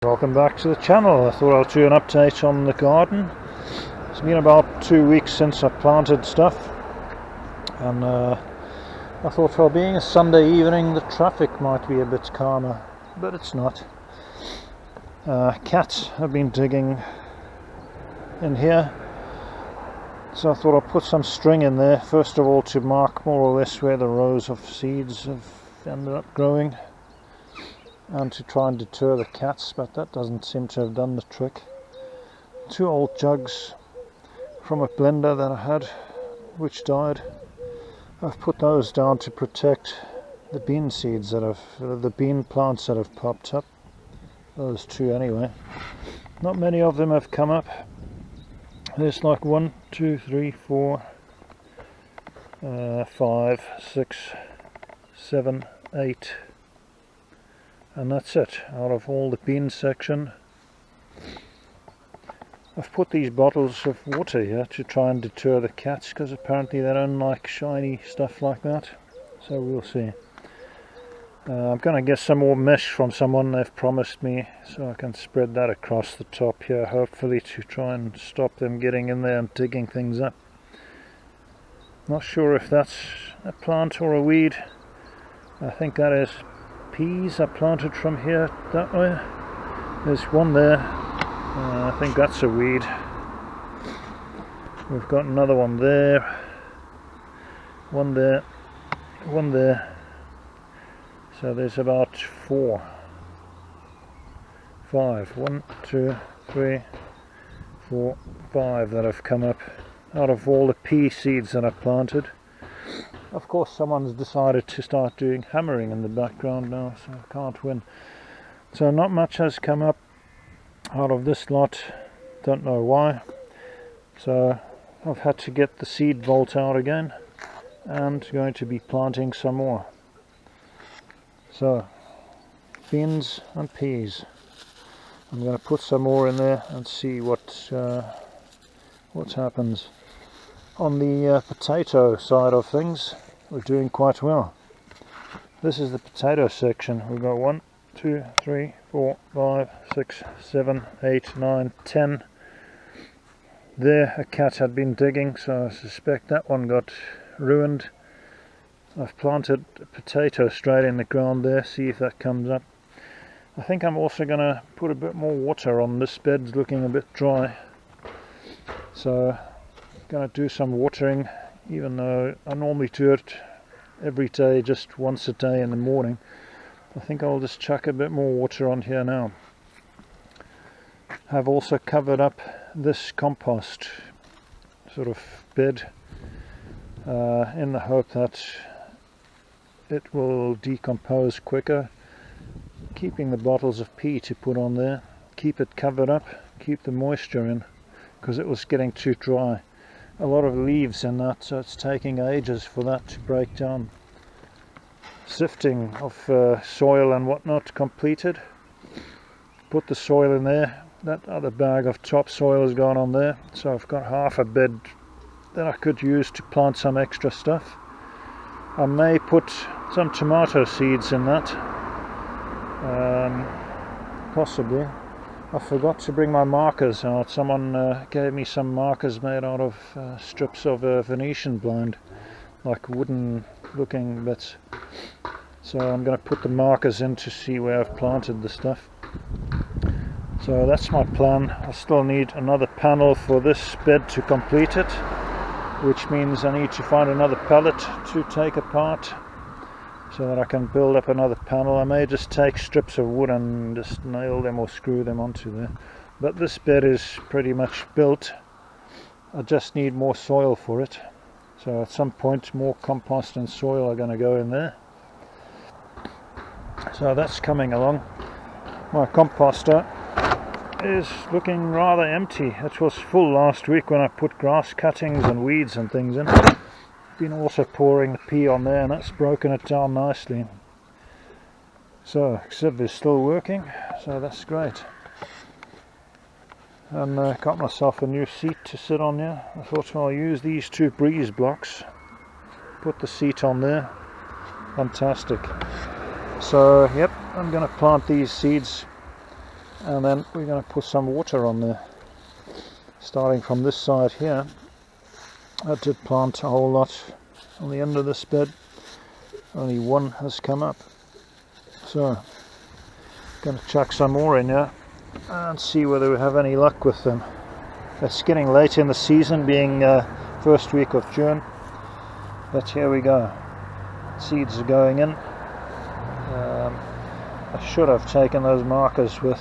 Welcome back to the channel. I thought I'd do an update on the garden. It's been about 2 weeks since I planted stuff, and I thought, well, being a Sunday evening, the traffic might be a bit calmer, but it's not. Cats have been digging in here, so I thought I'd put some string in there, first of all to mark more or less where the rows of seeds have ended up growing, and to try and deter the cats, but that doesn't seem to have done the trick. 2 old jugs from a blender that I had which died. I've put those down to protect the bean seeds that have, the bean plants that have popped up. Those 2 anyway. Not many of them have come up. There's like 1, 2, 3, 4, 5, 6, 7, 8. And that's it, out of all the bean section. I've put these bottles of water here to try and deter the cats, because apparently they don't like shiny stuff like that. So we'll see. I'm going to get some more mesh from someone they've promised me, so I can spread that across the top here, hopefully to try and stop them getting in there and digging things up. Not sure if that's a plant or a weed. I think that is peas I planted from here that way. There's one there. I think that's a weed. We've got another one there. One there. One there. So there's about 4. 5. 1, 2, 3, 4, 5 that have come up out of all the pea seeds that I planted. Of course, someone's decided to start doing hammering in the background now, so I can't win. So not much has come up out of this lot, don't know why. So I've had to get the seed vault out again, and going to be planting some more. So beans and peas. I'm going to put some more in there and see what happens. On the potato side of things, we're doing quite well. This is the potato section. We've got 1, 2, 3, 4, 5, 6, 7, 8, 9, 10. There a cat had been digging, so I suspect that one got ruined. I've planted a potato straight in the ground there, see if that comes up. I think I'm also going to put a bit more water on this bed, it's looking a bit dry. So going to do some watering, even though I normally do it every day, just once a day in the morning. I think I'll just chuck a bit more water on here now. I've also covered up this compost sort of bed in the hope that it will decompose quicker. Keeping the bottles of pea to put on there, keep it covered up, keep the moisture in, because it was getting too dry. A lot of leaves in that, so it's taking ages for that to break down. Sifting of soil and whatnot completed. Put the soil in there. That other bag of topsoil has gone on there, so I've got half a bed that I could use to plant some extra stuff. I may put some tomato seeds in that, possibly. I forgot to bring my markers out. Someone gave me some markers made out of strips of Venetian blind, like wooden looking bits. So I'm going to put the markers in to see where I've planted the stuff. So that's my plan. I still need another panel for this bed to complete it, which means I need to find another pallet to take apart so that I can build up another panel. I may just take strips of wood and just nail them or screw them onto there. But this bed is pretty much built. I just need more soil for it. So at some point more compost and soil are going to go in there. So that's coming along. My composter is looking rather empty. It was full last week when I put grass cuttings and weeds and things in. Been also pouring the pea on there, and that's broken it down nicely. So Exhibit is still working, so that's great. And got myself a new seat to sit on here. I thought I'll use these 2 breeze blocks, put the seat on there. Fantastic. So yep, I'm going to plant these seeds and then we're going to put some water on there, starting from this side here. I did plant a whole lot on the end of this bed, only one has come up, so going to chuck some more in here and see whether we have any luck with them. It's getting late in the season, being first week of June, but here we go. Seeds are going in. I should have taken those markers with,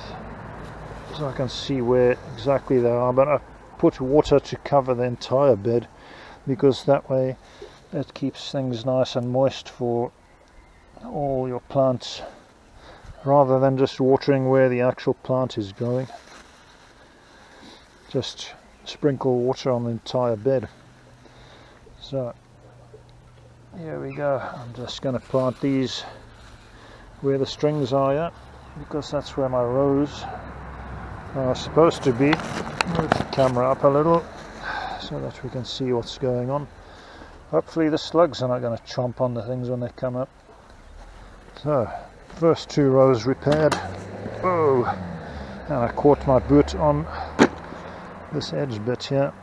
so I can see where exactly they are, but I put water to cover the entire bed because that way it keeps things nice and moist for all your plants, rather than just watering where the actual plant is going. Just sprinkle water on the entire bed. So here we go. I'm just going to plant these where the strings are at, because that's where my rows are supposed to be. Move the camera up a little so that we can see what's going on. Hopefully the slugs are not going to chomp on the things when they come up. So, first 2 rows repaired. Oh, and I caught my boot on this edge bit here.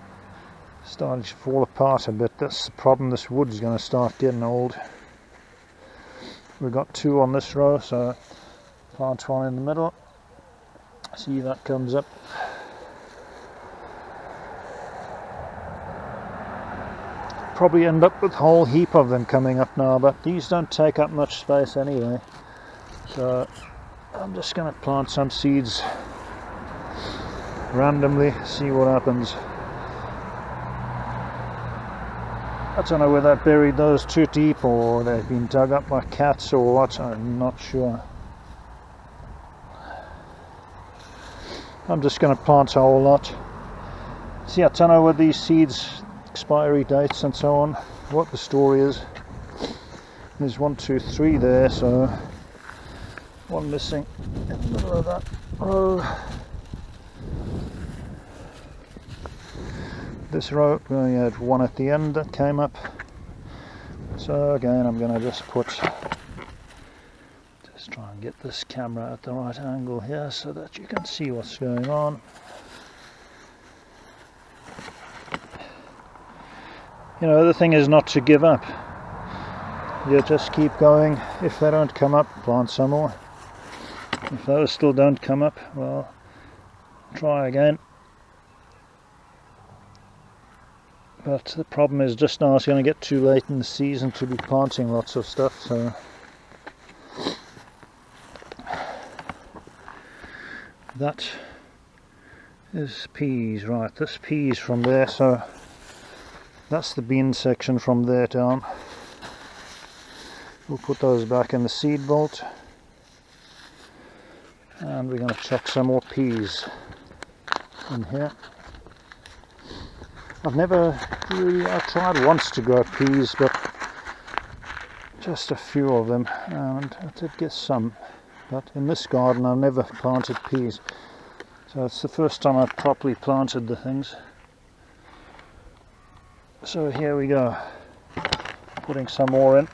Starting to fall apart a bit. That's the problem, this wood's going to start getting old. We've got 2 on this row, so plant 1 in the middle. See, that comes up. Probably end up with a whole heap of them coming up now, but these don't take up much space anyway. So I'm just going to plant some seeds randomly, see what happens. I don't know whether I buried those too deep or they've been dug up by cats or what, I'm not sure. I'm just going to plant a whole lot. See, I don't know what these seeds, expiry dates and so on, what the story is. There's 1, 2, 3 there, so 1 missing in the middle of that row. This row, we only had 1 at the end that came up. So again, I'm going to just try and get this camera at the right angle here so that you can see what's going on. You know, the thing is not to give up. You just keep going. If they don't come up, plant some more. If those still don't come up, well, try again. But the problem is, just now it's going to get too late in the season to be planting lots of stuff, so that is peas, right? This peas from there, so that's the bean section from there down. We'll put those back in the seed vault, and we're going to chuck some more peas in here. I've never really, I tried once to grow peas, but just a few of them, and I did get some, but in this garden I've never planted peas, so it's the first time I've properly planted the things. So here we go, putting some more in.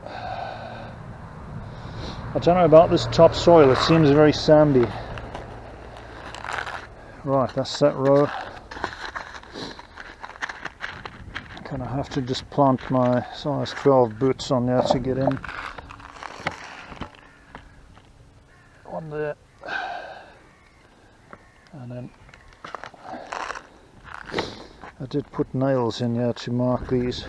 I don't know about this topsoil, it seems very sandy. Right, that's that row. Gonna have to just plant my size 12 boots on there to get in. 1 there, and then I did put nails in here to mark these.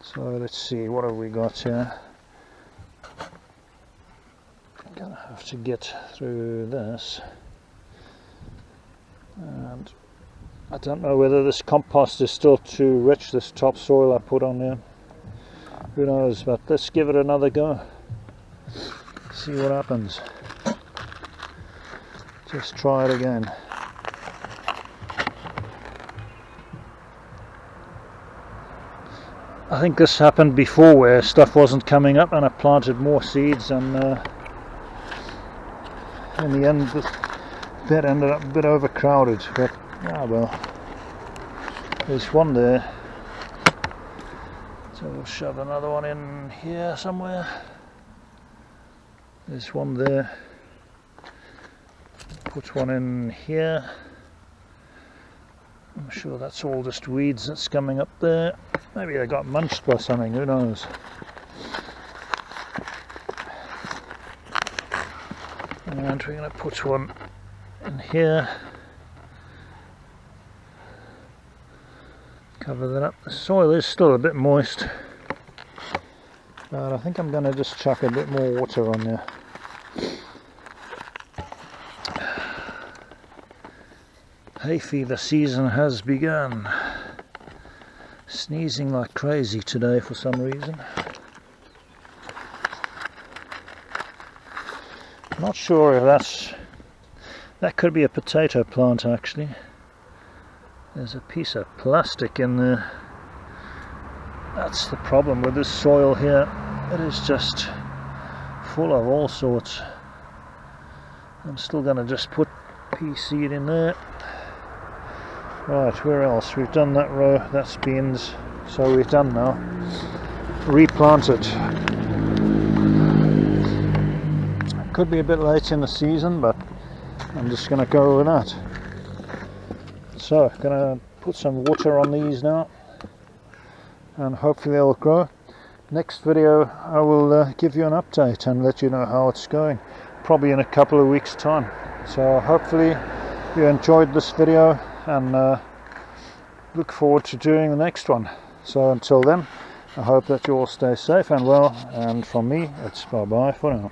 So let's see, what have we got here? I'm gonna have to get through this, and I don't know whether this compost is still too rich, this topsoil I put on there. Who knows, but let's give it another go. See what happens. Just try it again. I think this happened before where stuff wasn't coming up and I planted more seeds, and in the end the bed ended up a bit overcrowded, but ah well, there's 1 there, so we'll shove another one in here somewhere. There's one there. Put one in here. I'm sure that's all just weeds that's coming up there. Maybe they got munched by something, who knows. And we're going to put one in here. Cover that up. The soil is still a bit moist, but I think I'm going to just chuck a bit more water on there. Hay fever season has begun. Sneezing like crazy today for some reason. Not sure if that could be a potato plant actually. There's a piece of plastic in there. That's the problem with this soil here. It is just full of all sorts. I'm still going to just put pea seed in there. Right, where else? We've done that row, that's beans. So we've done now. Replanted. Could be a bit late in the season, but I'm just going to go with that. So, going to put some water on these now, and hopefully they'll grow. Next video I will give you an update and let you know how it's going, probably in a couple of weeks time. So hopefully you enjoyed this video, and look forward to doing the next one. So until then, I hope that you all stay safe and well, and from me it's bye bye for now.